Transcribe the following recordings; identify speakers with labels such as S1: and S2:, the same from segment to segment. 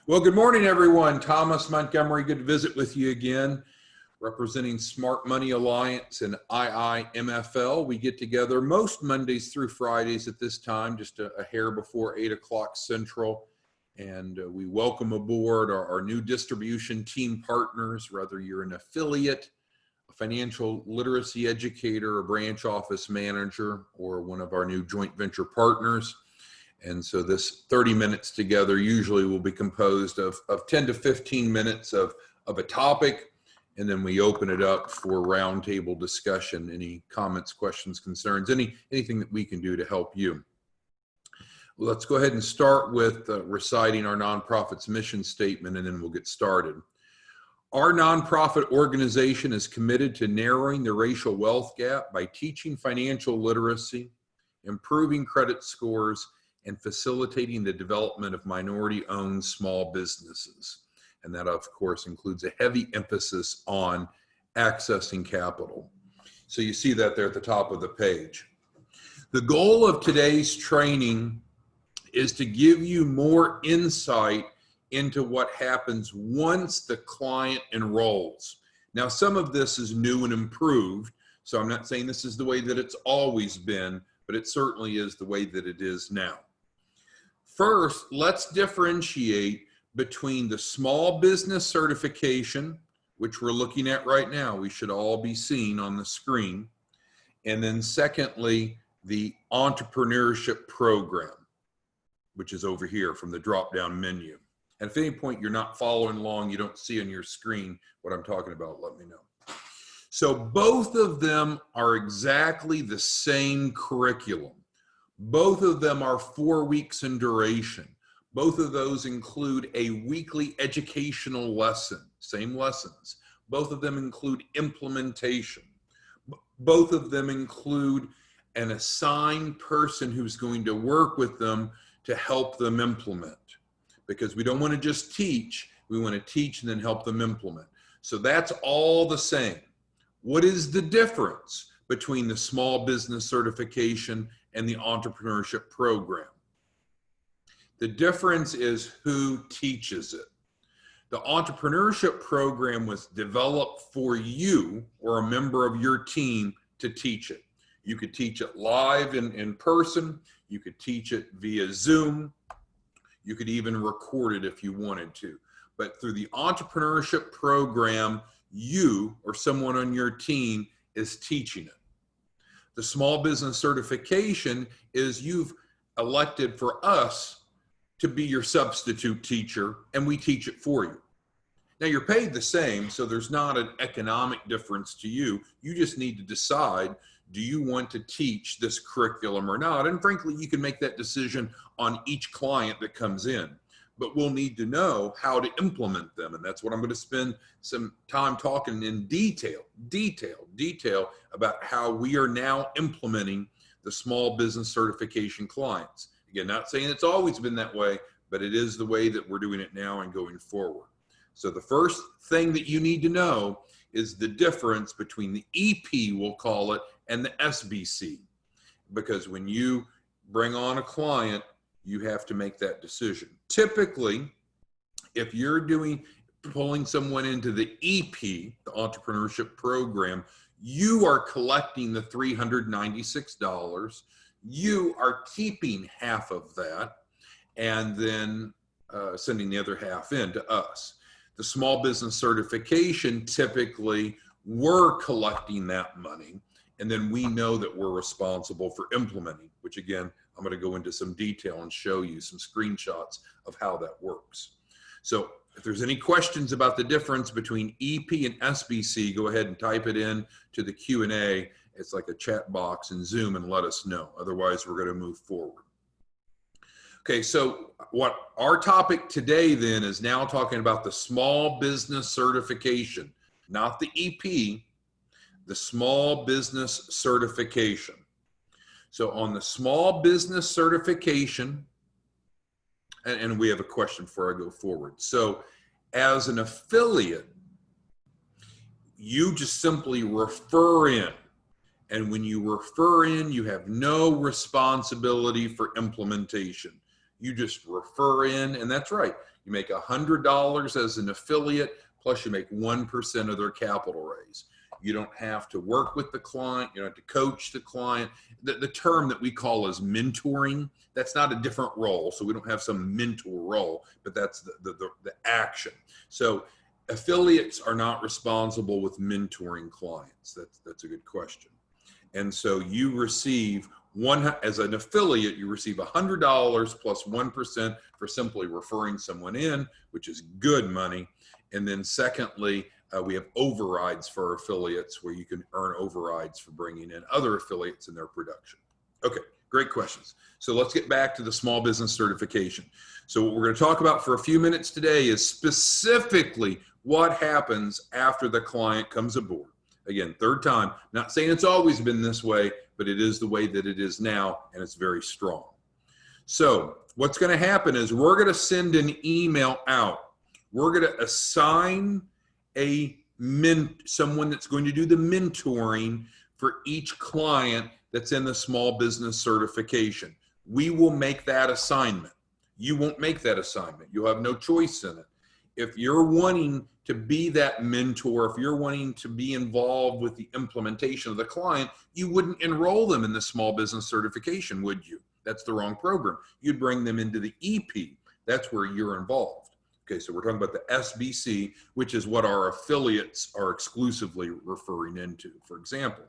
S1: Well, good morning, everyone. Thomas Montgomery, good to visit with you again. Representing Smart Money Alliance and IIMFL. We get together most Mondays through Fridays at this time, just a hair before 8 o'clock Central. And we welcome aboard our new distribution team partners, whether you're an affiliate, a financial literacy educator, a branch office manager, or one of our new joint venture partners. And so this 30 minutes together usually will be composed of 10 to 15 minutes of a topic, and then we open it up for roundtable discussion. Any comments, questions, concerns, anything that we can do to help you. Well, let's go ahead and start with reciting our nonprofit's mission statement, and then we'll get started. Our nonprofit organization is committed to narrowing the racial wealth gap by teaching financial literacy, improving credit scores, and facilitating the development of minority-owned small businesses. And that, of course, includes a heavy emphasis on accessing capital. So you see that there at the top of the page. The goal of today's training is to give you more insight into what happens once the client enrolls. Now, some of this is new and improved, so I'm not saying this is the way that it's always been, but it certainly is the way that it is now. First, let's differentiate between the small business certification, which we're looking at right now, we should all be seeing on the screen, and then secondly, the Entrepreneurship Program, which is over here from the drop-down menu. And if at any point you're not following along, you don't see on your screen what I'm talking about, let me know. So both of them are exactly the same curriculum. Both of them are 4 weeks in duration. Both of those include a weekly educational lesson, same lessons. Both of them include implementation. Both of them include an assigned person who's going to work with them to help them implement. Because we don't want to just teach, we want to teach and then help them implement. So that's all the same. What is the difference between the small business certification and the entrepreneurship program? The difference is who teaches it. The entrepreneurship program was developed for you or a member of your team to teach it. You could teach it live in person. You could teach it via Zoom. You could even record it if you wanted to. But through the entrepreneurship program, you or someone on your team is teaching it. The small business certification is you've elected for us to be your substitute teacher, and we teach it for you. Now you're paid the same, so there's not an economic difference to you. You just need to decide, do you want to teach this curriculum or not? And frankly, you can make that decision on each client that comes in. But we'll need to know how to implement them. And that's what I'm going to spend some time talking in detail about how we are now implementing the small business certification clients. Again, not saying it's always been that way, but it is the way that we're doing it now and going forward. So the first thing that you need to know is the difference between the EP, we'll call it, and the SBC. Because when you bring on a client, you have to make that decision. Typically, if you're pulling someone into the EP, the Entrepreneurship Program, you are collecting the $396. You are keeping half of that and then sending the other half in to us. The small business certification, typically, we're collecting that money, and then we know that we're responsible for implementing, which again, I'm going to go into some detail and show you some screenshots of how that works. So if there's any questions about the difference between EP and SBC, go ahead and type it in to the Q&A. It's like a chat box in Zoom, and let us know. Otherwise, we're going to move forward. Okay, so what our topic today then is now talking about the small business certification, not the EP, the small business certification. So on the small business certification, and we have a question before I go forward. So as an affiliate, you just simply refer in. And when you refer in, you have no responsibility for implementation. You just refer in, and that's right. You make $100 as an affiliate, plus you make 1% of their capital raise. You don't have to work with the client. You don't have to coach the client. The term that we call is mentoring. That's not a different role. So we don't have some mentor role, but that's the action. So affiliates are not responsible with mentoring clients. That's a good question. And so you receive as an affiliate, you receive $100 plus 1% for simply referring someone in, which is good money. And then secondly, we have overrides for affiliates where you can earn overrides for bringing in other affiliates in their production. Okay, great questions. So let's get back to the small business certification. So what we're going to talk about for a few minutes today is specifically what happens after the client comes aboard. Again, third time, not saying it's always been this way, but it is the way that it is now, and it's very strong. So what's going to happen is we're going to send an email out. We're going to assign someone that's going to do the mentoring for each client that's in the small business certification. We will make that assignment. You won't make that assignment. You'll have no choice in it. If you're wanting to be that mentor, if you're wanting to be involved with the implementation of the client, you wouldn't enroll them in the small business certification, would you? That's the wrong program. You'd bring them into the EP. That's where you're involved. Okay, so we're talking about the SBC, which is what our affiliates are exclusively referring into, for example.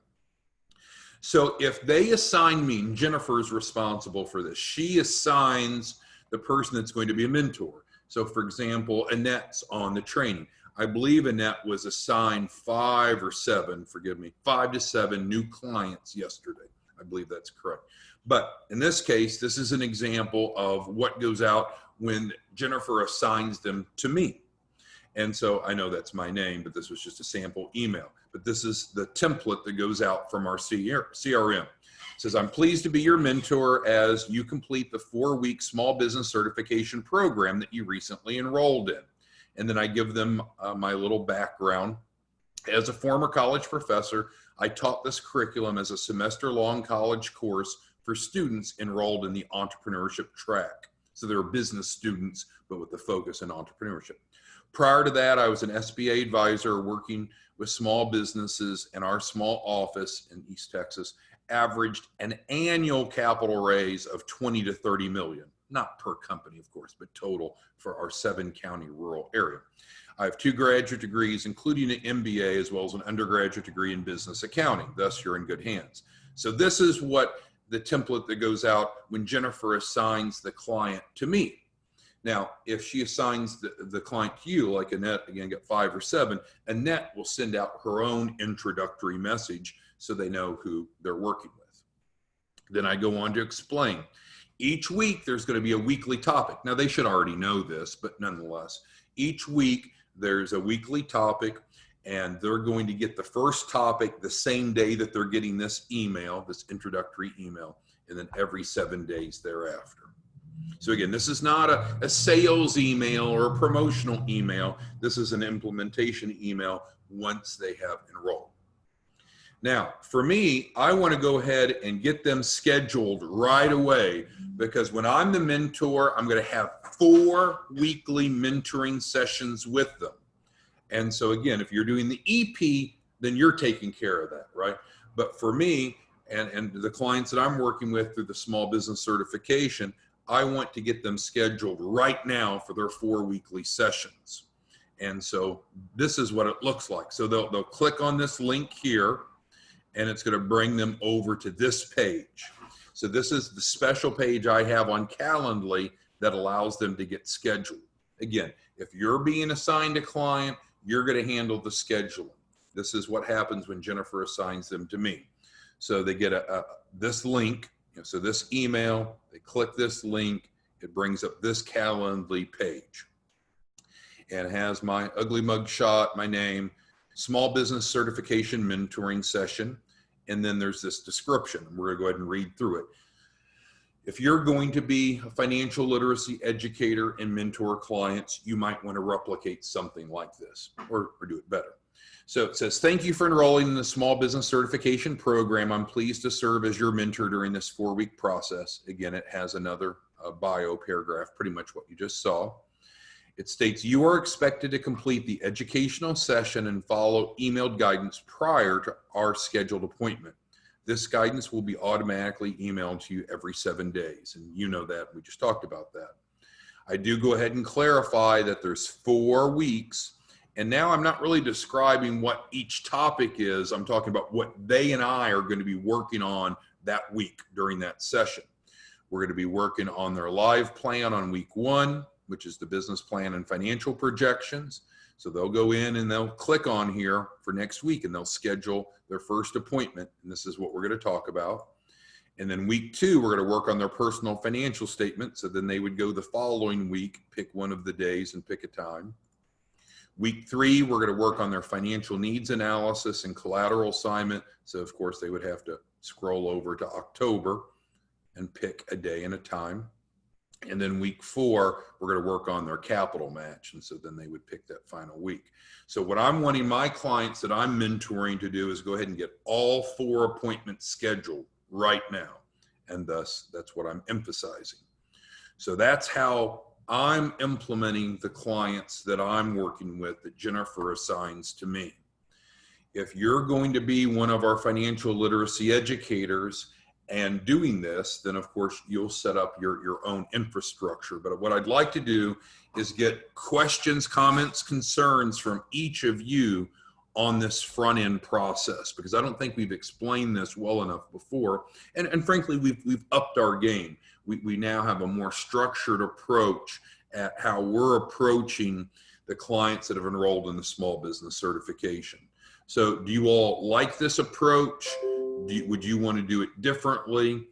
S1: So if they assign me, and Jennifer's responsible for this, she assigns the person that's going to be a mentor. So for example, Annette's on the training. I believe Annette was assigned 5 to 7 new clients yesterday. I believe that's correct. But in this case, this is an example of what goes out when Jennifer assigns them to me. And so I know that's my name, but this was just a sample email. But this is the template that goes out from our CRM. It says, I'm pleased to be your mentor as you complete the 4-week small business certification program that you recently enrolled in. And then I give them my little background. As a former college professor, I taught this curriculum as a semester-long college course for students enrolled in the entrepreneurship track. So they're business students, but with the focus in entrepreneurship. Prior to that, I was an SBA advisor working with small businesses, and our small office in East Texas averaged an annual capital raise of 20 to 30 million, not per company, of course, but total for our 7-county rural area. I have 2 graduate degrees, including an MBA, as well as an undergraduate degree in business accounting. Thus, you're in good hands. So this is what the template that goes out when Jennifer assigns the client to me. Now, if she assigns the client to you, like Annette, again, got 5 or 7, Annette will send out her own introductory message so they know who they're working with. Then I go on to explain. Each week, there's going to be a weekly topic. Now, they should already know this, but nonetheless, each week, there's a weekly topic, and they're going to get the first topic the same day that they're getting this email, this introductory email, and then every 7 days thereafter. So again, this is not a sales email or a promotional email. This is an implementation email once they have enrolled. Now, for me, I want to go ahead and get them scheduled right away, because when I'm the mentor, I'm going to have 4 weekly mentoring sessions with them. And so again, if you're doing the EP, then you're taking care of that, right? But for me and the clients that I'm working with through the small business certification, I want to get them scheduled right now for their 4 weekly sessions. And so this is what it looks like. So they'll click on this link here, and it's going to bring them over to this page. So this is the special page I have on Calendly that allows them to get scheduled. Again, if you're being assigned a client, you're going to handle the scheduling. This is what happens when Jennifer assigns them to me. So they get this link. So this email, they click this link, it brings up this Calendly page. And it has my ugly mug shot, my name, small business certification mentoring session, and then there's this description. We're going to go ahead and read through it. If you're going to be a financial literacy educator and mentor clients, you might want to replicate something like this or do it better. So it says, thank you for enrolling in the Small Business Certification Program. I'm pleased to serve as your mentor during this 4-week process. Again, it has another bio paragraph, pretty much what you just saw. It states you are expected to complete the educational session and follow emailed guidance prior to our scheduled appointment. This guidance will be automatically emailed to you every 7 days. And you know that, we just talked about that. I do go ahead and clarify that there's 4 weeks. And now I'm not really describing what each topic is. I'm talking about what they and I are going to be working on that week during that session. We're going to be working on their live plan on week 1, which is the business plan and financial projections. So they'll go in and they'll click on here for next week and they'll schedule their first appointment. And this is what we're going to talk about. And then week 2, we're going to work on their personal financial statement. So then they would go the following week, pick one of the days and pick a time. Week 3, we're going to work on their financial needs analysis and collateral assignment. So of course they would have to scroll over to October and pick a day and a time. And then week 4, we're going to work on their capital match. And so then they would pick that final week. So what I'm wanting my clients that I'm mentoring to do is go ahead and get all 4 appointments scheduled right now. And thus, that's what I'm emphasizing. So that's how I'm implementing the clients that I'm working with that Jennifer assigns to me. If you're going to be one of our financial literacy educators and doing this, then of course you'll set up your own infrastructure. But what I'd like to do is get questions, comments, concerns from each of you on this front end process, because I don't think we've explained this well enough before. And frankly, we've upped our game. We now have a more structured approach at how we're approaching the clients that have enrolled in the small business certification. So do you all like this approach? Would you want to do it differently?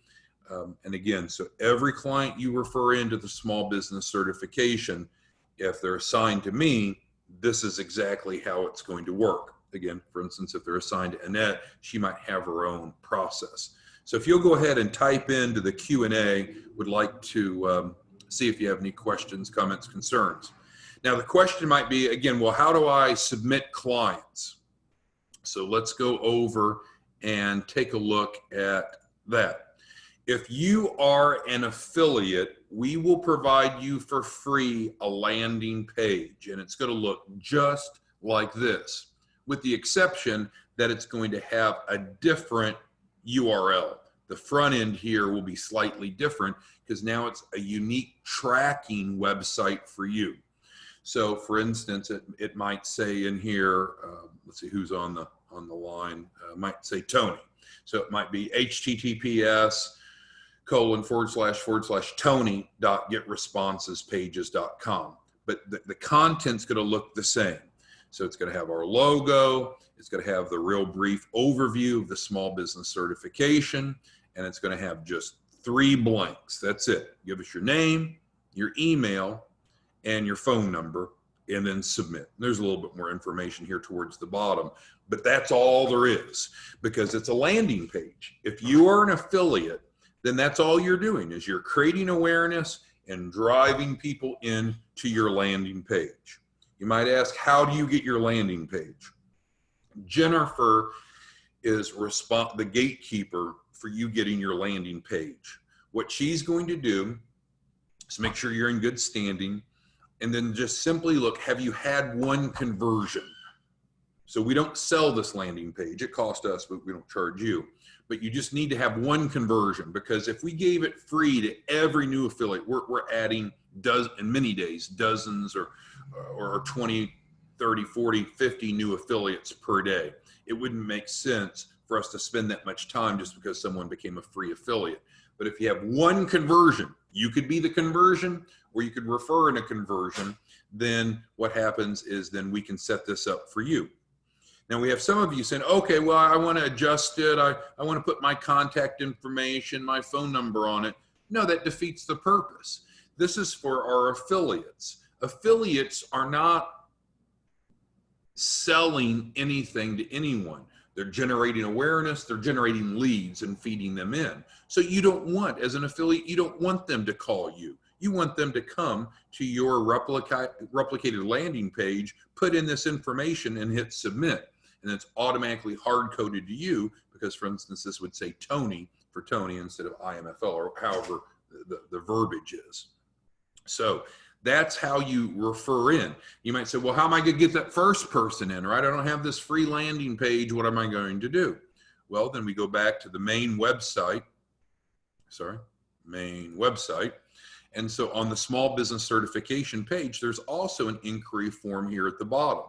S1: And again, so every client you refer into the small business certification, if they're assigned to me, this is exactly how it's going to work. Again, for instance, if they're assigned to Annette, she might have her own process. So if you'll go ahead and type into the Q&A, would like to see if you have any questions, comments, concerns. Now the question might be, again, well, how do I submit clients? So let's go over and take a look at that. If you are an affiliate, we will provide you for free a landing page, and it's going to look just like this, with the exception that it's going to have a different URL. The front end here will be slightly different because now it's a unique tracking website for you. So for instance, it might say in here, let's see who's on the line, might say Tony. So it might be https://tony.getResponsesPages.com. But the content's going to look the same. So it's going to have our logo, it's going to have the real brief overview of the small business certification, and it's going to have just 3 blanks. That's it. Give us your name, your email, and your phone number, and then submit. There's a little bit more information here towards the bottom, but that's all there is, because it's a landing page. If you are an affiliate, then that's all you're doing, is you're creating awareness and driving people into your landing page. You might ask, how do you get your landing page? Jennifer is the gatekeeper for you getting your landing page. What she's going to do is make sure you're in good standing, and then just simply look, have you had one conversion? So we don't sell this landing page. It costs us, but we don't charge you. But you just need to have one conversion, because if we gave it free to every new affiliate, we're adding in many days, dozens or 20, 30, 40, 50 new affiliates per day. It wouldn't make sense for us to spend that much time just because someone became a free affiliate. But if you have one conversion, you could be the conversion or you could refer in a conversion, then what happens is then we can set this up for you. Now we have some of you saying, okay, well, I want to adjust it. I want to put my contact information, my phone number on it. No, that defeats the purpose. This is for our affiliates. Affiliates are not selling anything to anyone. They're generating awareness, they're generating leads and feeding them in. So you don't want, as an affiliate, you don't want them to call you. You want them to come to your replicated landing page, put in this information and hit submit. And it's automatically hard-coded to you because, for instance, this would say Tony for Tony instead of IMFL, or however the verbiage is. So that's how you refer in. You might say, well, how am I going to get that first person in, right? I don't have this free landing page. What am I going to do? Well, then we go back to the main website. And so on the small business certification page, there's also an inquiry form here at the bottom.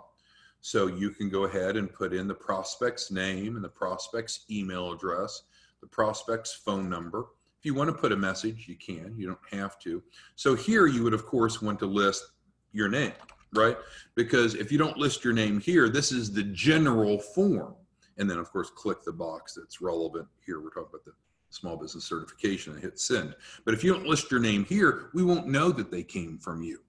S1: So you can go ahead and put in the prospect's name and the prospect's email address, the prospect's phone number. If you want to put a message, you can. You don't have to. So here you would, of course, want to list your name, right? Because if you don't list your name here, this is the general form. And then, of course, click the box that's relevant here. We're talking about the small business certification and hit send. But if you don't list your name here, we won't know that they came from you.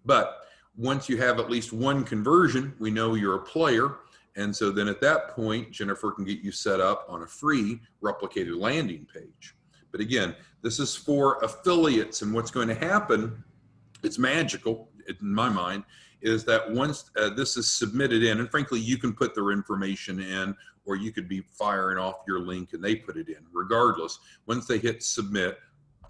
S1: But once you have at least one conversion, we know you're a player. And so then at that point, Jennifer can get you set up on a free replicated landing page. But again, this is for affiliates, and what's going to happen, it's magical in my mind, is that once this is submitted in, and frankly, you can put their information in, or you could be firing off your link and they put it in. Regardless, once they hit submit,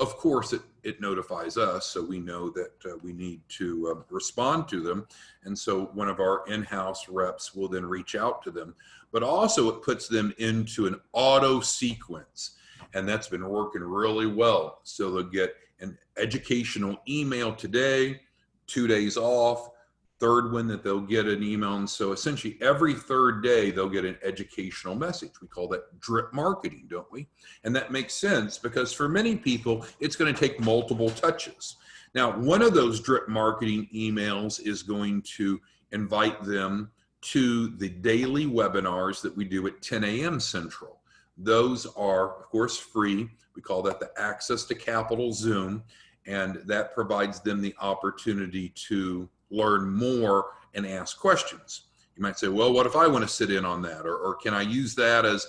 S1: of course, it notifies us, so we know that we need to respond to them. And so one of our in-house reps will then reach out to them. But also it puts them into an auto sequence. And that's been working really well. So they'll get an educational email today, 2 days off, third one that they'll get an email. And so essentially every third day they'll get an educational message. We call that drip marketing, don't we? And that makes sense because for many people, it's going to take multiple touches. Now, one of those drip marketing emails is going to invite them to the daily webinars that we do at 10 a.m. Central. Those are, of course, free. We call that the Access to Capital Zoom, and that provides them the opportunity to learn more and ask questions. You might say, well, what if I want to sit in on that? Or can I use that as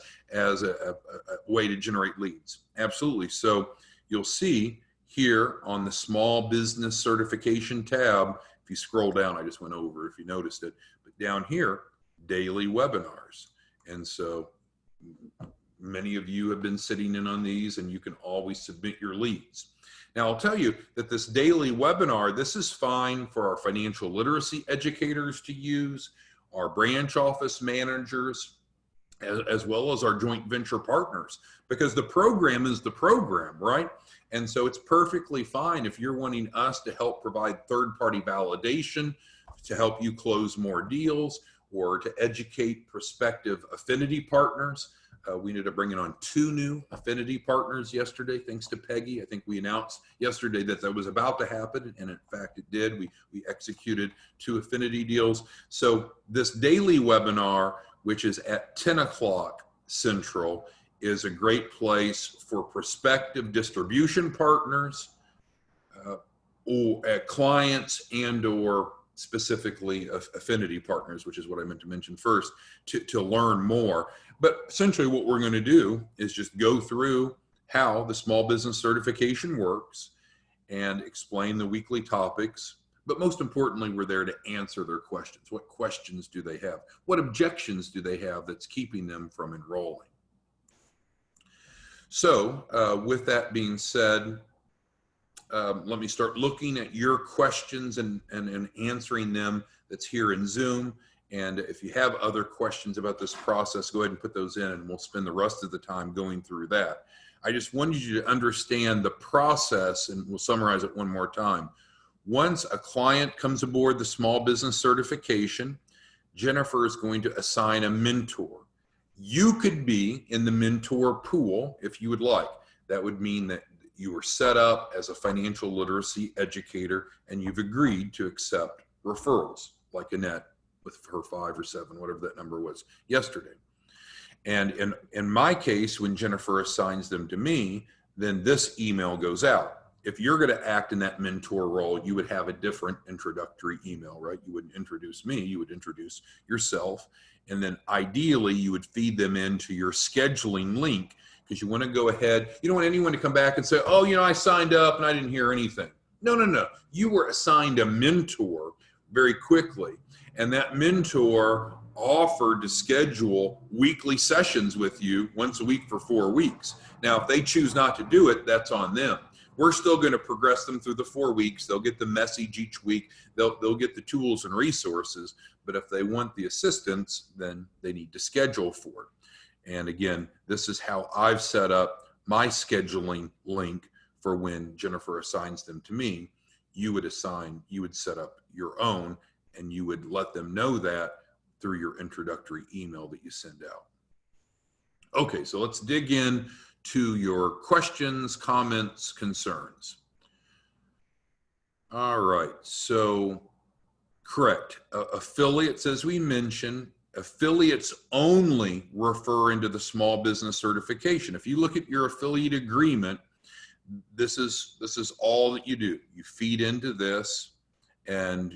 S1: a way to generate leads? Absolutely. So you'll see here on the Small Business Certification tab, if you scroll down, I just went over if you noticed it, but down here, daily webinars. And so many of you have been sitting in on these, and you can always submit your leads. Now, I'll tell you that this daily webinar, this is fine for our financial literacy educators to use, our branch office managers, as well as our joint venture partners, because the program is the program, right? And so it's perfectly fine if you're wanting us to help provide third-party validation to help you close more deals or to educate prospective affinity partners. We ended up bringing on 2 new affinity partners yesterday, thanks to Peggy. I think we announced yesterday that that was about to happen, and in fact it did. We executed 2 affinity deals. So this daily webinar, which is at 10 o'clock Central, is a great place for prospective distribution partners or clients and or specifically affinity partners, which is what I meant to mention first, to learn more. But essentially what we're going to do is just go through how the small business certification works and explain the weekly topics. But most importantly, we're there to answer their questions. What questions do they have? What objections do they have that's keeping them from enrolling? So with that being said, let me start looking at your questions and answering them that's here in Zoom. And if you have other questions about this process, go ahead and put those in and we'll spend the rest of the time going through that. I just wanted you to understand the process, and we'll summarize it one more time. Once a client comes aboard the small business certification, Jennifer is going to assign a mentor. You could be in the mentor pool if you would like. That would mean that you were set up as a financial literacy educator and you've agreed to accept referrals like Annette with her 5 or 7, whatever that number was yesterday. And in my case, when Jennifer assigns them to me, then this email goes out. If you're going to act in that mentor role, you would have a different introductory email, right? You wouldn't introduce me, you would introduce yourself. And then ideally you would feed them into your scheduling link, because you want to go ahead. You don't want anyone to come back and say, oh, you know, I signed up and I didn't hear anything. No, no, no. You were assigned a mentor very quickly. And that mentor offered to schedule weekly sessions with you once a week for 4 weeks. Now, if they choose not to do it, that's on them. we're still going to progress them through the 4 weeks. They'll get the message each week. They'll get the tools and resources. But if they want the assistance, then they need to schedule for it. And again, this is how I've set up my scheduling link for when Jennifer assigns them to me. You would set up your own, and you would let them know that through your introductory email that you send out. Okay, so let's dig in to your questions, comments, concerns. All right, so correct. Affiliates, as we mentioned, affiliates only refer into the small business certification. If you look at your affiliate agreement, this is all that you do. You feed into this, and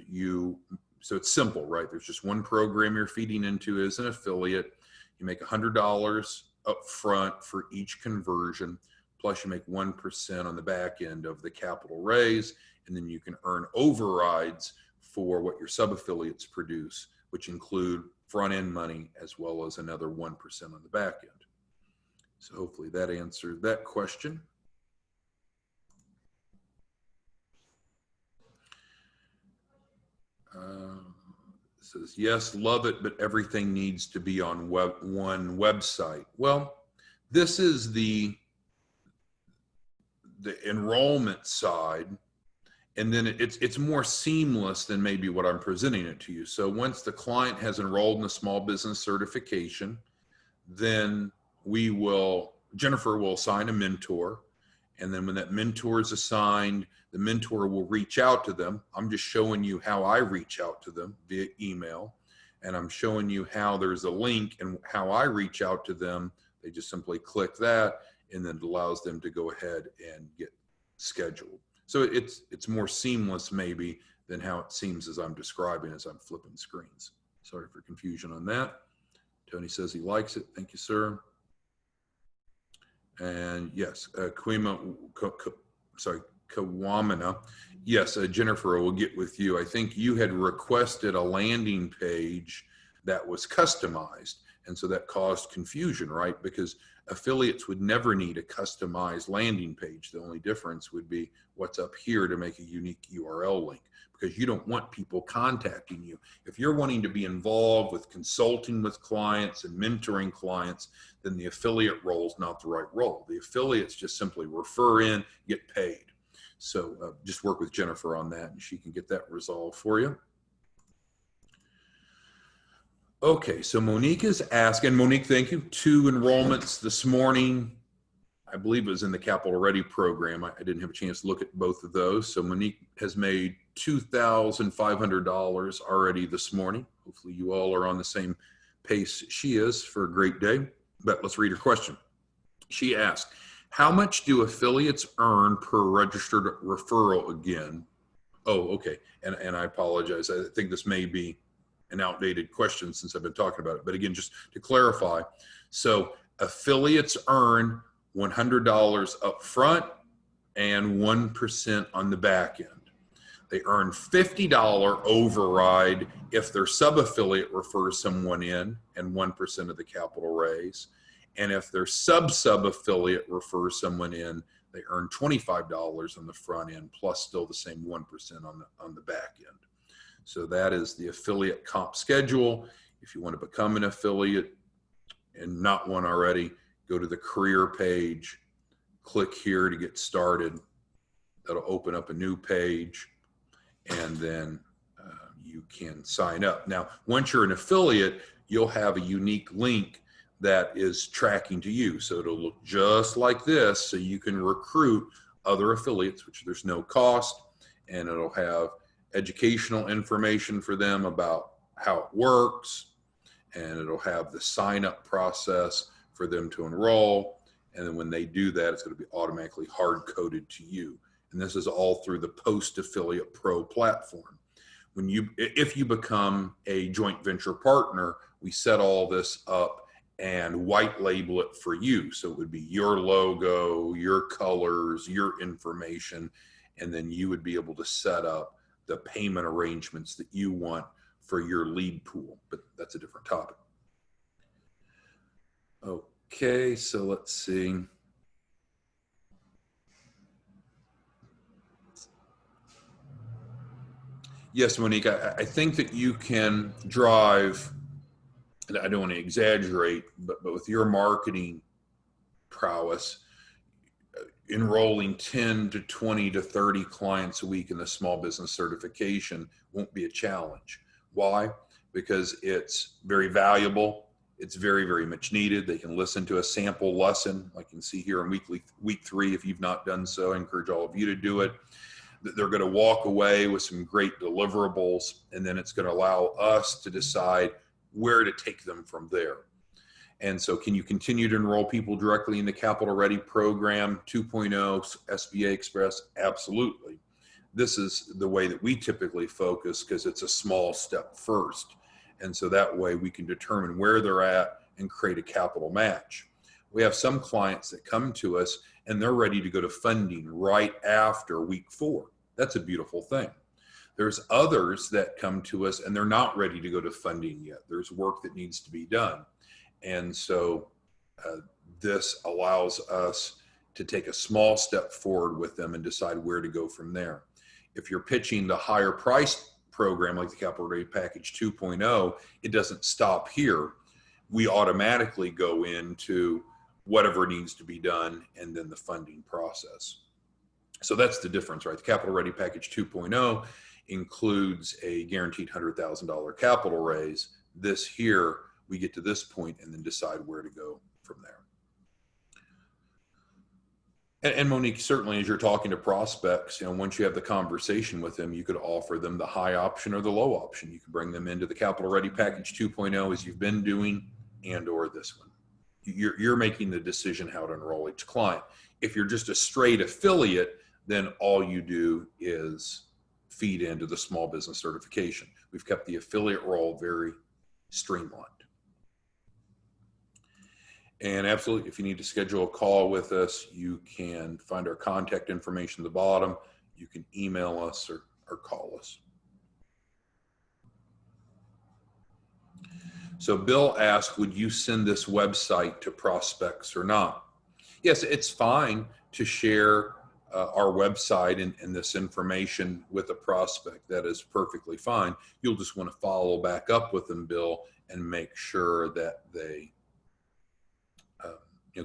S1: so it's simple, right? There's just one program you're feeding into as an affiliate. You make $100 up front for each conversion, plus you make 1% on the back end of the capital raise, and then you can earn overrides for what your sub-affiliates produce, which include front-end money as well as another 1% on the back end. So hopefully that answered that question. Says, yes, love it, but everything needs to be on one website. Well, this is the enrollment side, and then it's more seamless than maybe what I'm presenting it to you. So once the client has enrolled in a small business certification, then Jennifer will assign a mentor. And then when that mentor is assigned, the mentor will reach out to them. I'm just showing you how I reach out to them via email. And I'm showing you how there's a link and how I reach out to them. They just simply click that, and then it allows them to go ahead and get scheduled. So it's more seamless maybe than how it seems as I'm describing as I'm flipping screens. Sorry for confusion on that. Tony says he likes it. Thank you, sir. And yes, Kawamina. Yes, Jennifer will get with you. I think you had requested a landing page that was customized. And so that caused confusion, right? Because affiliates would never need a customized landing page. The only difference would be what's up here to make a unique URL link, because you don't want people contacting you. If you're wanting to be involved with consulting with clients and mentoring clients, then the affiliate role is not the right role. The affiliates just simply refer in, get paid. So just work with Jennifer on that, and she can get that resolved for you. Okay, so Monique is asking, Monique, thank you. 2 enrollments this morning. I believe it was in the Capital Ready program. I didn't have a chance to look at both of those. So Monique has made $2,500 already this morning. Hopefully you all are on the same pace she is for a great day. But let's read her question. She asked, how much do affiliates earn per registered referral again? Oh, okay. And I apologize. I think this may be an outdated question since I've been talking about it. But again, just to clarify, so affiliates earn $100 up front and 1% on the back end. They earn $50 override if their sub-affiliate refers someone in and 1% of the capital raise. And if their sub-affiliate refers someone in, they earn $25 on the front end plus still the same 1% on the back end. So that is the affiliate comp schedule. If you want to become an affiliate and not one already, go to the career page, click here to get started. That'll open up a new page, and then you can sign up. Now, once you're an affiliate, you'll have a unique link that is tracking to you. So it'll look just like this, so you can recruit other affiliates, which there's no cost, and it'll have educational information for them about how it works, and it'll have the sign-up process for them to enroll. And then when they do that, it's going to be automatically hard-coded to you. And this is all through the Post Affiliate Pro platform. If you become a joint venture partner, we set all this up and white label it for you. So it would be your logo, your colors, your information, and then you would be able to set up the payment arrangements that you want for your lead pool, but that's a different topic. Okay, so let's see. Yes, Monique, I think that you can drive, and I don't want to exaggerate, but with your marketing prowess, enrolling 10 to 20 to 30 clients a week in the small business certification won't be a challenge. Why? Because it's very valuable. It's very, very much needed. They can listen to a sample lesson, like you can see here in week 3. If you've not done so, I encourage all of you to do it. They're going to walk away with some great deliverables, and then it's going to allow us to decide where to take them from there. And so can you continue to enroll people directly in the Capital Ready program 2.0 SBA Express? Absolutely. This is the way that we typically focus because it's a small step first. And so that way we can determine where they're at and create a capital match. We have some clients that come to us and they're ready to go to funding right after week 4. That's a beautiful thing. There's others that come to us and they're not ready to go to funding yet. There's work that needs to be done. And so this allows us to take a small step forward with them and decide where to go from there. If you're pitching the higher price program like the Capital Ready Package 2.0, it doesn't stop here. We automatically go into whatever needs to be done and then the funding process. So that's the difference, right? The Capital Ready Package 2.0 includes a guaranteed $100,000 capital raise. This here, we get to this point and then decide where to go from there. And Monique, certainly as you're talking to prospects, once you have the conversation with them, you could offer them the high option or the low option. You can bring them into the Capital Ready Package 2.0 as you've been doing, and or this one. You're making the decision how to enroll each client. If you're just a straight affiliate, then all you do is feed into the small business certification. We've kept the affiliate role very streamlined. And absolutely, if you need to schedule a call with us, you can find our contact information at the bottom. You can email us or call us. So Bill asked, would you send this website to prospects or not? Yes, it's fine to share our website and this information with a prospect. That is perfectly fine. You'll just want to follow back up with them, Bill, and make sure that they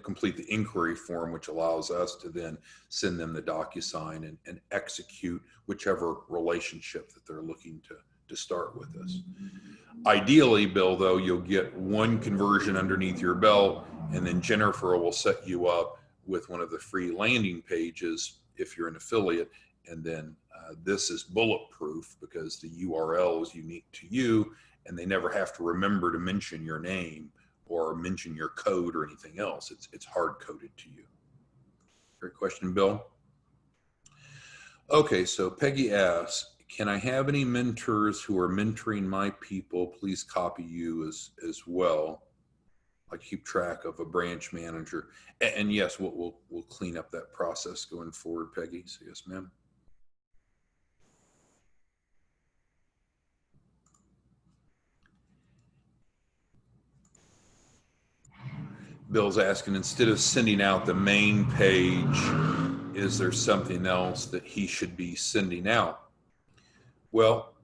S1: complete the inquiry form, which allows us to then send them the DocuSign and execute whichever relationship that they're looking to start with us. Ideally, Bill, though, you'll get one conversion underneath your belt, and then Jennifer will set you up with one of the free landing pages if you're an affiliate. And then this is bulletproof because the URL is unique to you, and they never have to remember to mention your name or mention your code or anything else. It's hard-coded to you. Great question, Bill. Okay, so Peggy asks, can I have any mentors who are mentoring my people? Please copy you as well. I keep track of a branch manager. And yes, we'll clean up that process going forward, Peggy. So yes, ma'am. Bill's asking, instead of sending out the main page, is there something else that he should be sending out? Well,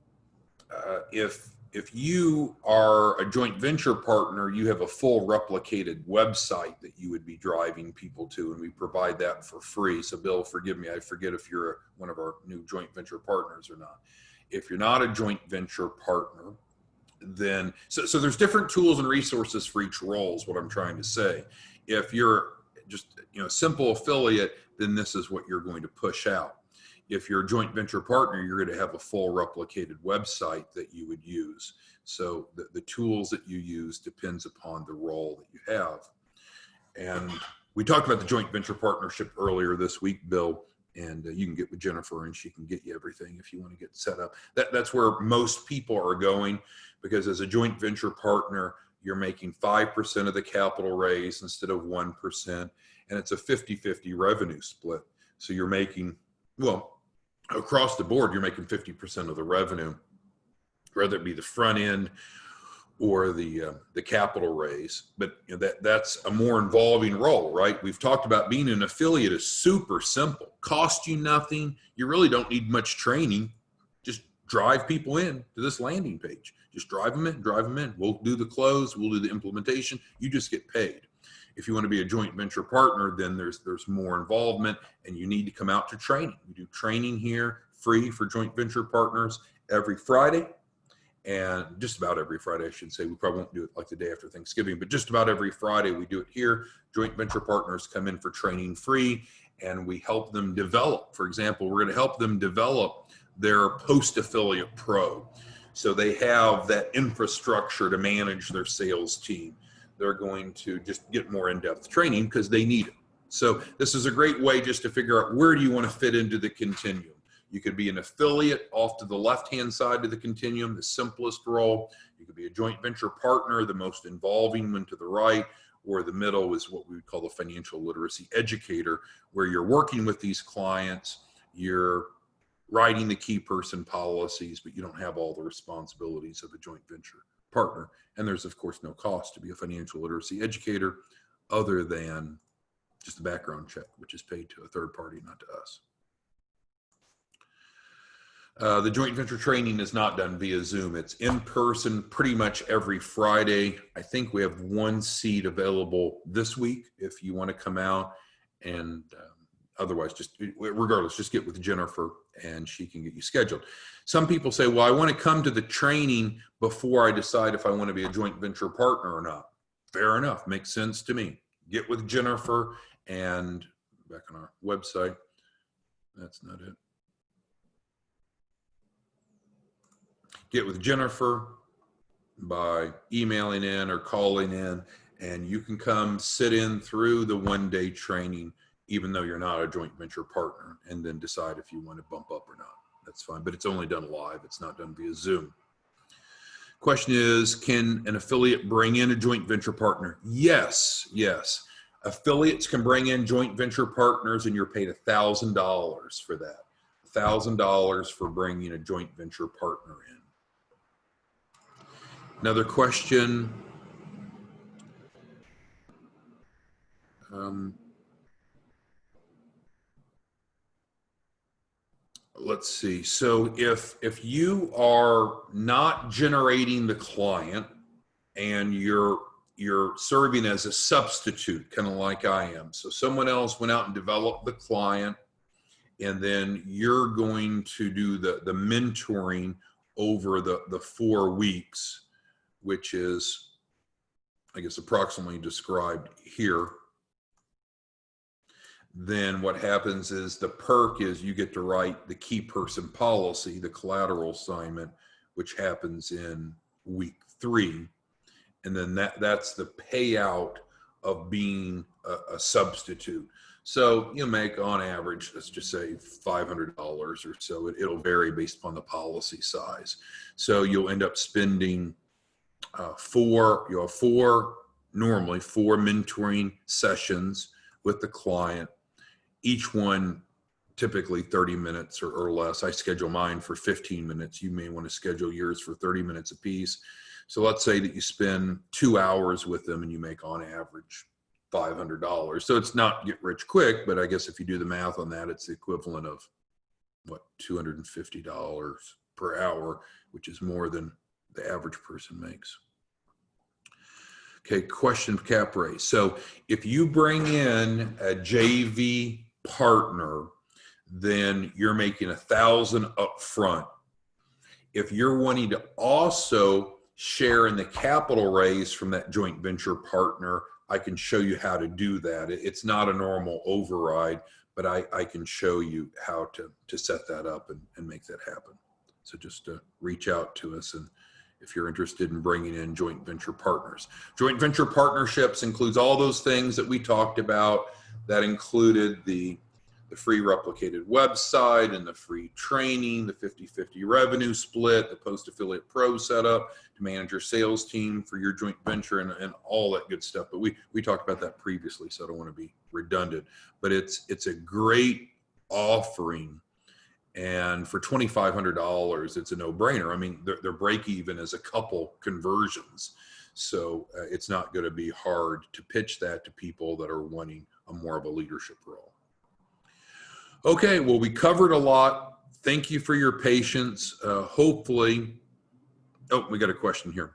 S1: if you are a joint venture partner, you have a full replicated website that you would be driving people to, and we provide that for free. So Bill, forgive me, I forget if you're one of our new joint venture partners or not. If you're not a joint venture partner, then, so there's different tools and resources for each role is what I'm trying to say. If you're just a simple affiliate, then this is what you're going to push out. If you're a joint venture partner, you're going to have a full replicated website that you would use. So the tools that you use depends upon the role that you have. And we talked about the joint venture partnership earlier this week, Bill, and you can get with Jennifer and she can get you everything if you want to get set up. That's where most people are going, because as a joint venture partner, you're making 5% of the capital raise instead of 1%. And it's a 50-50 revenue split. So you're making, well, across the board, you're making 50% of the revenue, whether it be the front end or the capital raise. But that's a more involving role, right? We've talked about being an affiliate is super simple, cost you nothing. You really don't need much training. Just drive people in to this landing page. Just drive them in, drive them in. We'll do the close, we'll do the implementation. You just get paid. If you want to be a joint venture partner, then there's more involvement, and you need to come out to training. We do training here free for joint venture partners every Friday, and just about every Friday, I should say. We probably won't do it like the day after Thanksgiving, but just about every Friday we do it here. Joint venture partners come in for training free, and we help them develop. For example, we're going to help them develop their post-affiliate pro. So they have that infrastructure to manage their sales team. They're going to just get more in-depth training because they need it. So this is a great way just to figure out, where do you want to fit into the continuum? You could be an affiliate off to the left-hand side of the continuum, the simplest role. You could be a joint venture partner, the most involving one to the right, or the middle is what we would call the financial literacy educator, where you're working with these clients, you're writing the key person policies, but you don't have all the responsibilities of a joint venture partner. And there's, of course, no cost to be a financial literacy educator other than just a background check, which is paid to a third party, not to us. The joint venture training is not done via Zoom. It's in person pretty much every Friday. I think we have one seat available this week if you want to come out, and otherwise, regardless, just get with Jennifer and she can get you scheduled. Some people say, well, I want to come to the training before I decide if I want to be a joint venture partner or not. Fair enough. Makes sense to me. Get with Jennifer, and back on our website. That's not it. Get with Jennifer by emailing in or calling in, and you can come sit in through the one-day training, even though you're not a joint venture partner, and then decide if you want to bump up or not. That's fine, but it's only done live. It's not done via Zoom. Question is, can an affiliate bring in a joint venture partner? Yes, yes. Affiliates can bring in joint venture partners, and you're paid $1,000 for that. $1,000 for bringing a joint venture partner in. Another question. Let's see. So if you are not generating the client and you're serving as a substitute, kind of like I am. So someone else went out and developed the client, and then you're going to do the mentoring over the 4 weeks, which is, I guess, approximately described here. Then what happens is the perk is you get to write the key person policy, the collateral assignment, which happens in week 3. And then that's the payout of being a substitute. So you make on average, let's just say $500 or so. It'll vary based upon the policy size. So you'll end up spending normally four mentoring sessions with the client, each one typically 30 minutes or less. I schedule mine for 15 minutes. You may want to schedule yours for 30 minutes a piece. So let's say that you spend 2 hours with them and you make on average $500. So it's not get rich quick, but I guess if you do the math on that, it's the equivalent of what, $250 per hour, which is more than the average person makes. Okay, question of cap raise. So if you bring in a JV partner, then you're making $1,000 up front. If you're wanting to also share in the capital raise from that joint venture partner, I can show you how to do that. It's not a normal override, but I can show you how to set that up and make that happen. So just reach out to us and if you're interested in bringing in joint venture partners. Joint venture partnerships includes all those things that we talked about. That included the free replicated website and the free training, the 50-50 revenue split, the post-affiliate pro setup to manage your sales team for your joint venture and all that good stuff. But we talked about that previously, so I don't want to be redundant. But it's a great offering. And for $2,500, it's a no-brainer. I mean, their break-even is a couple conversions. So it's not going to be hard to pitch that to people that are wanting a more of a leadership role. Okay, well, we covered a lot. Thank you for your patience. Hopefully, oh, we got a question here.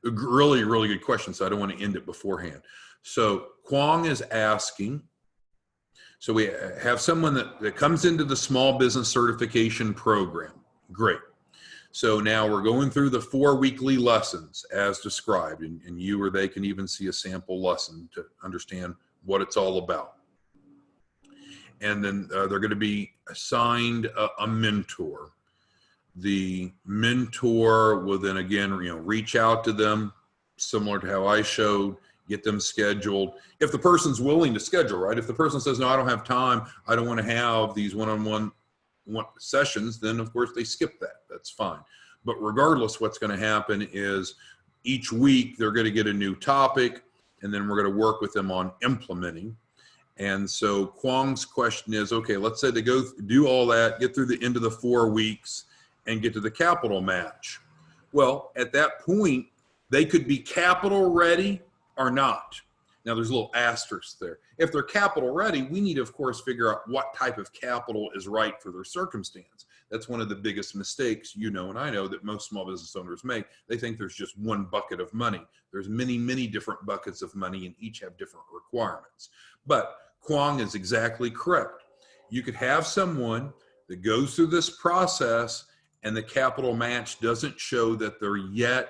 S1: A really, really good question, so I don't want to end it beforehand. So Kwong is asking, so we have someone that comes into the small business certification program. Great. So now we're going through the 4 weekly lessons as described, and you or they can even see a sample lesson to understand what it's all about. And then they're going to be assigned a mentor. The mentor will then again, reach out to them, similar to how I showed, get them scheduled. If the person's willing to schedule, right? If the person says, no, I don't have time, I don't want to have these one-on-one sessions, then of course they skip that. That's fine. But regardless, what's going to happen is each week they're going to get a new topic, and then we're going to work with them on implementing. And so Kwong's question is, okay, let's say they go do all that, get through the end of the 4 weeks and get to the capital match. Well, at that point, they could be capital ready or not. Now there's a little asterisk there. If they're capital ready, we need to, of course, figure out what type of capital is right for their circumstance. That's one of the biggest mistakes, and I know that most small business owners make. They think there's just one bucket of money. There's many, many different buckets of money, and each have different requirements. But Kwong is exactly correct. You could have someone that goes through this process and the capital match doesn't show that they're yet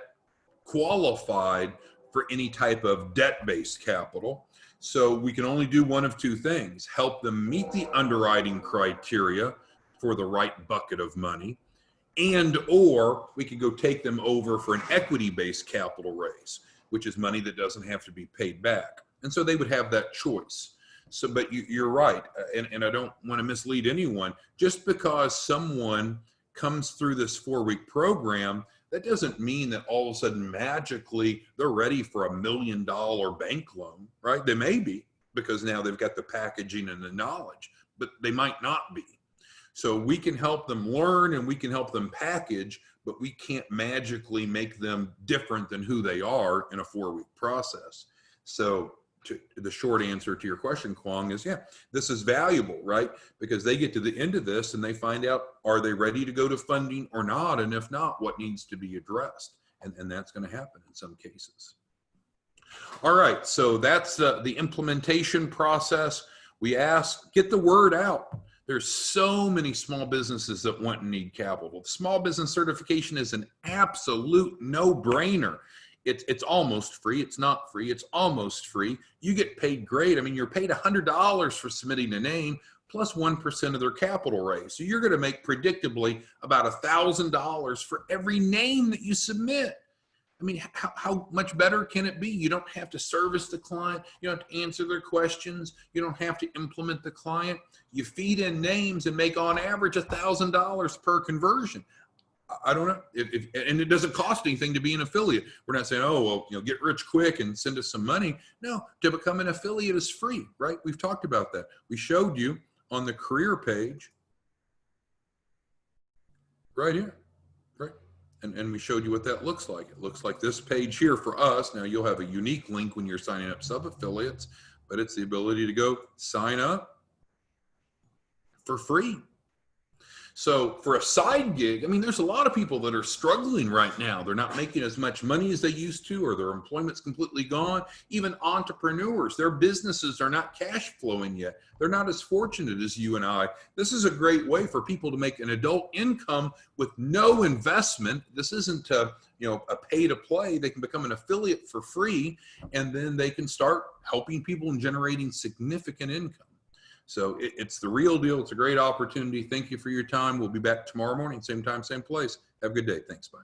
S1: qualified for any type of debt-based capital. So we can only do one of two things: help them meet the underwriting criteria for the right bucket of money, or we could go take them over for an equity-based capital raise, which is money that doesn't have to be paid back. And so they would have that choice. So, but you're right, and I don't want to mislead anyone. Just because someone comes through this 4-week program, that doesn't mean that all of a sudden magically they're ready for $1 million bank loan, right? They may be, because now they've got the packaging and the knowledge, but they might not be. So we can help them learn and we can help them package, but we can't magically make them different than who they are in a 4-week process. So the short answer to your question, Kwong, is yeah, this is valuable, right? Because they get to the end of this and they find out, are they ready to go to funding or not? And if not, what needs to be addressed? And that's going to happen in some cases. All right, so that's the implementation process. We ask, get the word out. There's so many small businesses that want and need capital. The small business certification is an absolute no-brainer. It's almost free. It's not free. It's almost free. You get paid great. I mean, you're paid $100 for submitting a name plus 1% of their capital raise. So you're going to make predictably about $1,000 for every name that you submit. I mean, how much better can it be? You don't have to service the client. You don't have to answer their questions. You don't have to implement the client. You feed in names and make on average $1,000 per conversion. I don't know, and it doesn't cost anything to be an affiliate. We're not saying, oh, well, get rich quick and send us some money. No, to become an affiliate is free, right? We've talked about that. We showed you on the career page right here, right? And we showed you what that looks like. It looks like this page here for us. Now you'll have a unique link when you're signing up sub-affiliates, but it's the ability to go sign up for free. So for a side gig, I mean, there's a lot of people that are struggling right now. They're not making as much money as they used to, or their employment's completely gone. Even entrepreneurs, their businesses are not cash flowing yet. They're not as fortunate as you and I. This is a great way for people to make an adult income with no investment. This isn't a pay to play. They can become an affiliate for free, and then they can start helping people and generating significant income. So it's the real deal. It's a great opportunity. Thank you for your time. We'll be back tomorrow morning, same time, same place. Have a good day. Thanks. Bye.